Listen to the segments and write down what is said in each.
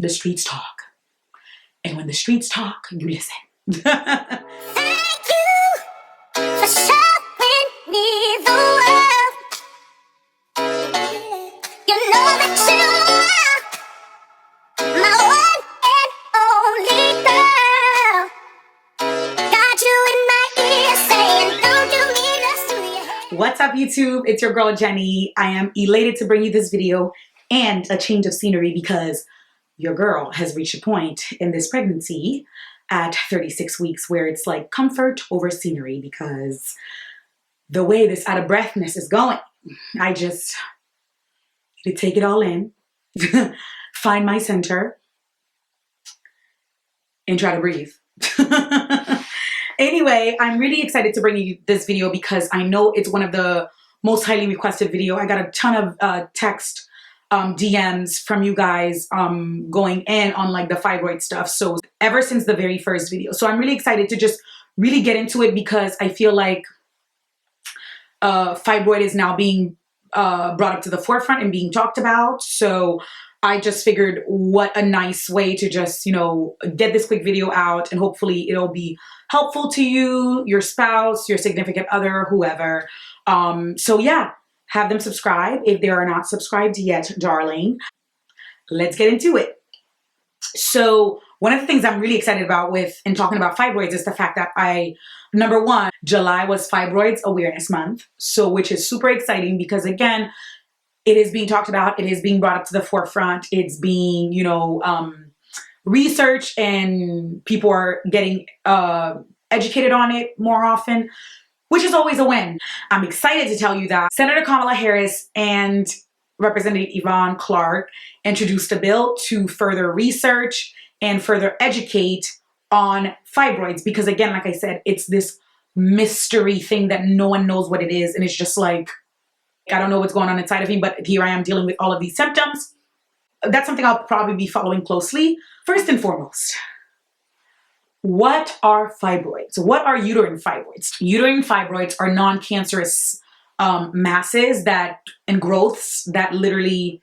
the streets talk. And when the streets talk, you listen. Thank you for showing me the world. You know that you are my one and only girl. Got you in my ear saying, don't do me less to your head. What's up, YouTube? It's your girl, Jenny. I am elated to bring you this video and a change of scenery because your girl has reached a point in this pregnancy at 36 weeks where it's like comfort over scenery, because the way this out of breathness is going, I just need to take it all in, find my center, and try to breathe. Anyway, I'm really excited to bring you this video because I know it's one of the most highly requested video. I got a ton of text DMs from you guys going in on like the fibroid stuff. So ever since the very first video. So I'm really excited to just really get into it because I feel like fibroid is now being brought up to the forefront and being talked about. So I just figured what a nice way to just, you know, get this quick video out, and hopefully it'll be helpful to you, your spouse, your significant other, whoever. So yeah. Have them subscribe if they are not subscribed yet, darling. Let's get into it. So one of the things I'm really excited about in talking about fibroids is the fact that number one, July was Fibroids Awareness Month. So which is super exciting because again, it is being talked about. It is being brought up to the forefront. It's being, you know, researched, and people are getting educated on it more often, which is always a win. I'm excited to tell you that Senator Kamala Harris and Representative Yvonne Clarke introduced a bill to further research and further educate on fibroids. Because again, like I said, it's this mystery thing that no one knows what it is. And it's just like, I don't know what's going on inside of me, but here I am dealing with all of these symptoms. That's something I'll probably be following closely. First and foremost, what are fibroids? What are uterine fibroids? Uterine fibroids are non-cancerous masses and growths that literally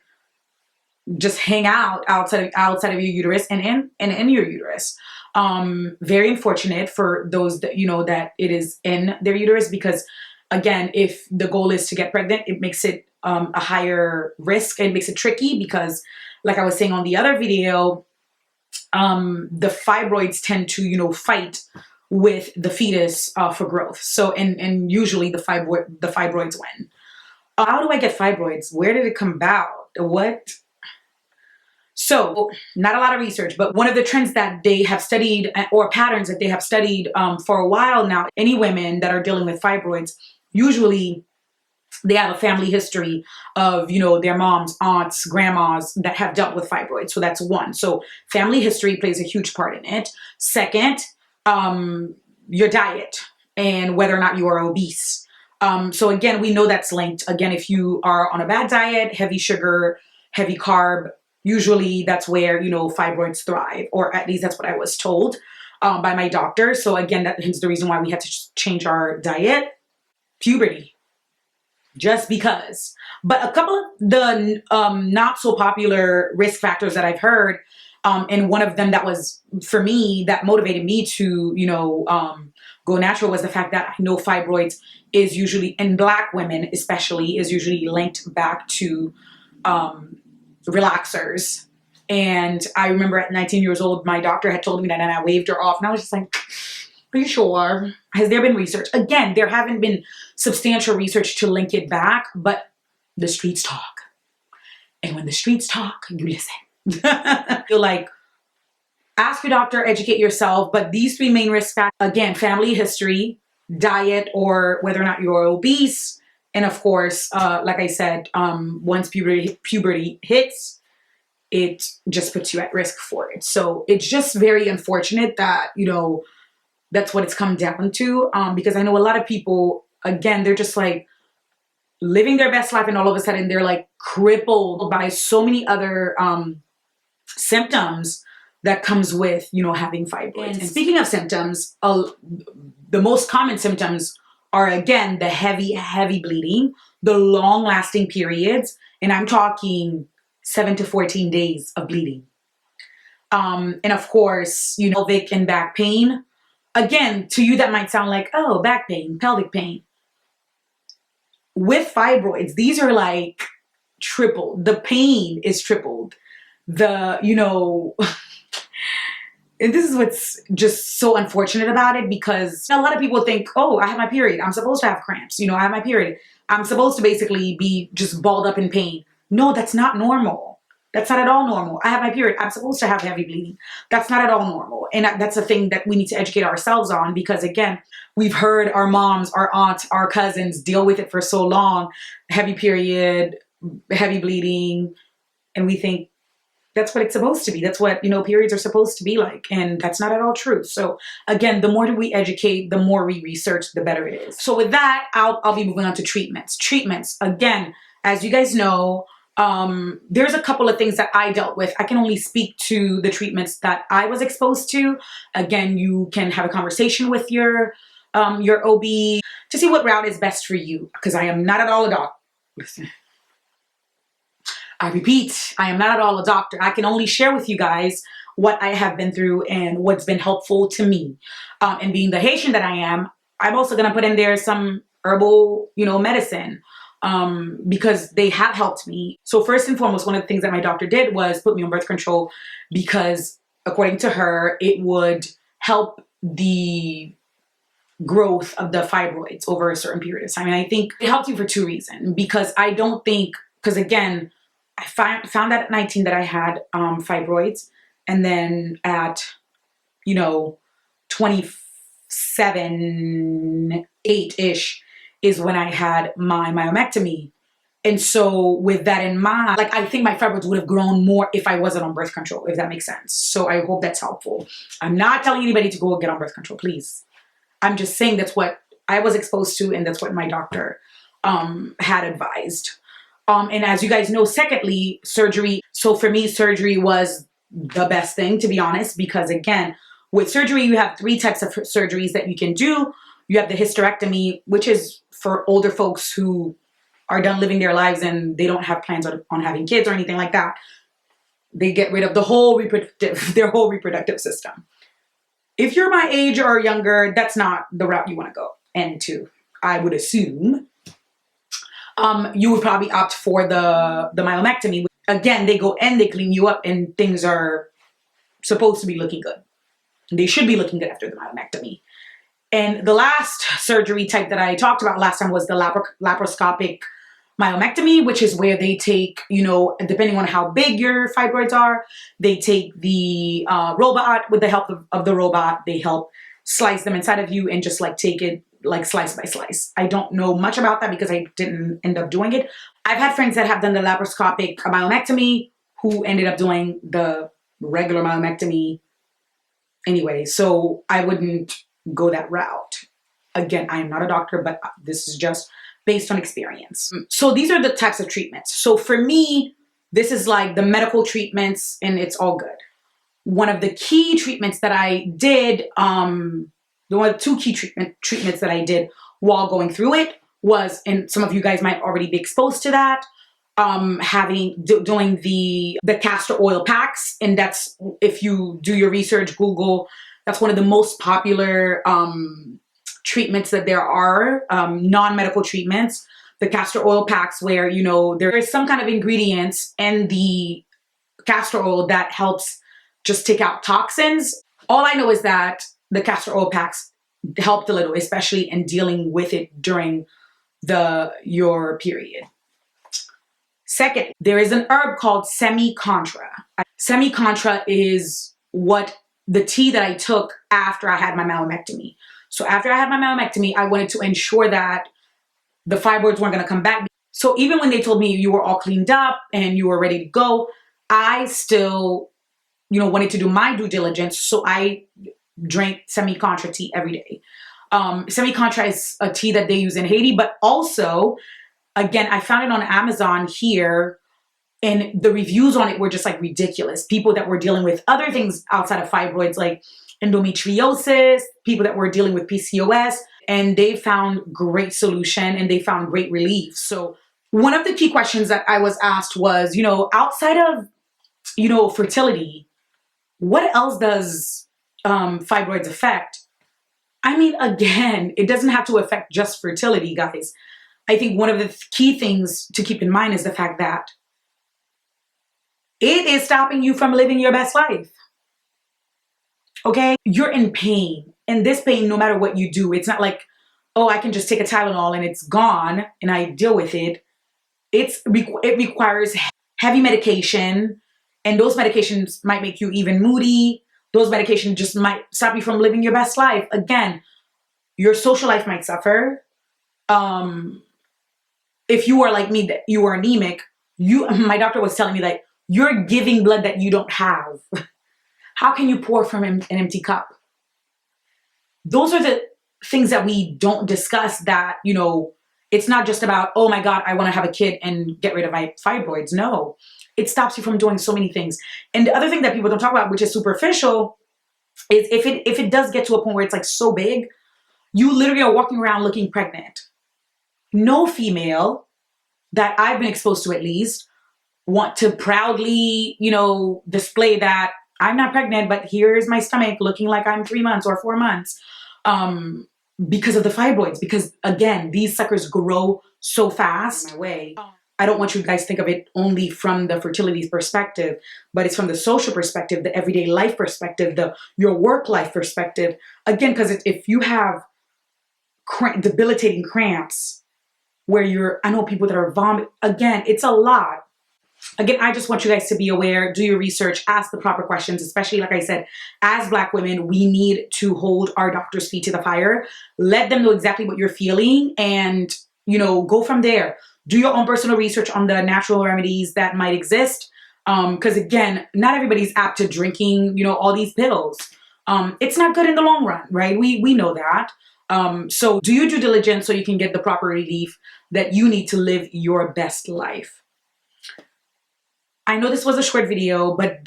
just hang out outside of your uterus and in your uterus. Very unfortunate for those that, you know, that it is in their uterus, because again, if the goal is to get pregnant, it makes it a higher risk. It makes it tricky because, like I was saying on the other video, the fibroids tend to, you know, fight with the fetus for growth. So, and usually the fibroids win. How do I get fibroids? Where did it come about? What? So, not a lot of research, but one of the trends that they have studied, or patterns that they have studied for a while now, any women that are dealing with fibroids, usually they have a family history of, you know, their moms, aunts, grandmas that have dealt with fibroids. So that's one. So family history plays a huge part in it. Second, your diet and whether or not you are obese. So again, we know that's linked. Again, if you are on a bad diet, heavy sugar, heavy carb, usually that's where, you know, fibroids thrive, or at least that's what I was told by my doctor. So again, that's the reason why we had to change our diet. Puberty. Just because. But a couple of the not so popular risk factors that I've heard, and one of them that was, for me, that motivated me to, you know, go natural, was the fact that I know fibroids is usually, in Black women especially, is usually linked back to relaxers. And I remember at 19 years old, my doctor had told me that, and I waved her off, and I was just like, are you sure? Has there been research? Again, there haven't been substantial research to link it back, but the streets talk. And when the streets talk, you listen. Feel like, ask your doctor, educate yourself. But these three main risk factors, again, family history, diet, or whether or not you're obese. And of course, like I said, once puberty hits, it just puts you at risk for it. So it's just very unfortunate that, you know, that's what it's come down to, because I know a lot of people, again, they're just like living their best life, and all of a sudden they're like crippled by so many other symptoms that comes with, you know, having fibroids. And speaking of symptoms, the most common symptoms are, again, the heavy bleeding, the long lasting periods, and I'm talking 7 to 14 days of bleeding. And of course, pelvic and back pain. Again, to you that might sound like, oh, back pain, pelvic pain. With fibroids, these are like tripled. The pain is tripled. And this is what's just so unfortunate about it, because a lot of people think, oh, I have my period, I'm supposed to have cramps. I have my period, I'm supposed to basically be just balled up in pain. No, that's not normal. That's not at all normal. I have my period, I'm supposed to have heavy bleeding. That's not at all normal. And that's a thing that we need to educate ourselves on, because again, we've heard our moms, our aunts, our cousins deal with it for so long. Heavy period, heavy bleeding, and we think that's what it's supposed to be. That's what, periods are supposed to be like. And that's not at all true. So again, the more that we educate, the more we research, the better it is. So with that, I'll be moving on to treatments. Treatments, again, as you guys know, there's a couple of things that I dealt with. I can only speak to the treatments that I was exposed to. Again, you can have a conversation with your OB to see what route is best for you, because I am not at all a doctor. Listen. I repeat, I am not at all a doctor. I can only share with you guys what I have been through and what's been helpful to me. And being the Haitian that I am, I'm also going to put in there some herbal, medicine, because they have helped me. So first and foremost, one of the things that my doctor did was put me on birth control, because according to her, it would help the growth of the fibroids over a certain period of time. And I think it helped you for two reasons, because again, I found out at 19 that I had fibroids, and then at 27, 8-ish is when I had my myomectomy. And so with that in mind, I think my fibroids would have grown more if I wasn't on birth control, if that makes sense. So I hope that's helpful. I'm not telling anybody to go get on birth control, please. I'm just saying that's what I was exposed to, and that's what my doctor had advised. And as you guys know, secondly, surgery. So for me, surgery was the best thing, to be honest, because again, with surgery, you have 3 types of surgeries that you can do. You have the hysterectomy, which is for older folks who are done living their lives and they don't have plans on having kids or anything like that. They get rid of their whole reproductive system. If you're my age or younger, that's not the route you want to go into, I would assume. You would probably opt for the myomectomy. Again, they go and they clean you up, and things are supposed to be looking good. They should be looking good after the myomectomy. And the last surgery type that I talked about last time was the laparoscopic myomectomy, which is where they take, depending on how big your fibroids are, they take the robot. With the help of the robot, they help slice them inside of you and just take it slice by slice. I don't know much about that because I didn't end up doing it. I've had friends that have done the laparoscopic myomectomy who ended up doing the regular myomectomy anyway. So I wouldn't go that route. Again, I am not a doctor, but this is just based on experience. So these are the types of treatments. So for me, this is like the medical treatments, and it's all good. One of the key treatments that I did, one of the 2 key treatments that I did while going through it was, and some of you guys might already be exposed to that, doing the castor oil packs. And that's, if you do your research, Google, that's one of the most popular treatments that there are, non-medical treatments. The castor oil packs, where, there is some kind of ingredients in the castor oil that helps just take out toxins. All I know is that the castor oil packs helped a little, especially in dealing with it during your period. Second, there is an herb called semi-contra. Semi-contra is the tea that I took after I had my myomectomy. So after I had my myomectomy, I wanted to ensure that the fibroids weren't going to come back. So even when they told me you were all cleaned up and you were ready to go, I still, wanted to do my due diligence. So I drank semi-contra tea every day. Semi-contra is a tea that they use in Haiti, but also, again, I found it on Amazon here, and the reviews on it were just ridiculous. People that were dealing with other things outside of fibroids, like endometriosis, people that were dealing with PCOS, and they found great solution and they found great relief. So one of the key questions that I was asked was, outside of, fertility, What else does fibroids affect? I mean, again, it doesn't have to affect just fertility, guys. I think one of the key things to keep in mind is the fact that it is stopping you from living your best life. Okay? You're in pain. And this pain, no matter what you do, it's not like, oh, I can just take a Tylenol and it's gone and I deal with it. It requires heavy medication, and those medications might make you even moody. Those medications just might stop you from living your best life. Again, your social life might suffer. If you are like me, that you are anemic, my doctor was telling me that you're giving blood that you don't have. How can you pour from an empty cup? Those are the things that we don't discuss, that, you know, it's not just about, oh my God, I want to have a kid and get rid of my fibroids. No, it stops you from doing so many things. And the other thing that people don't talk about, which is superficial, is if it does get to a point where it's like so big, you literally are walking around looking pregnant. No female that I've been exposed to, at least, want to proudly, you know, display that I'm not pregnant, but here's my stomach looking like I'm 3 months or 4 months, because of the fibroids. Because again, these suckers grow so fast. My way. I don't want you guys to think of it only from the fertility perspective, but it's from the social perspective, the everyday life perspective, your work life perspective. Again, because if you have debilitating cramps where I know people that are vomiting, again, it's a lot. Again, I just want you guys to be aware, do your research, ask the proper questions, especially, like I said, as Black women, we need to hold our doctor's feet to the fire. Let them know exactly what you're feeling and, you know, go from there. Do your own personal research on the natural remedies that might exist. Because again, not everybody's apt to drinking, you know, all these pills. It's not good in the long run, right? We know that. So do your due diligence so you can get the proper relief that you need to live your best life. I know this was a short video, but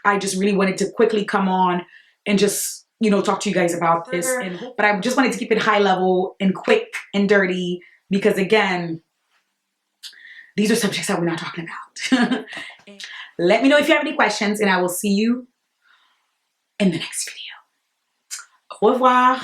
I just really wanted to quickly come on and just, you know, talk to you guys about this. But I just wanted to keep it high level and quick and dirty because, again, these are subjects that we're not talking about. Let me know if you have any questions, and I will see you in the next video. Au revoir.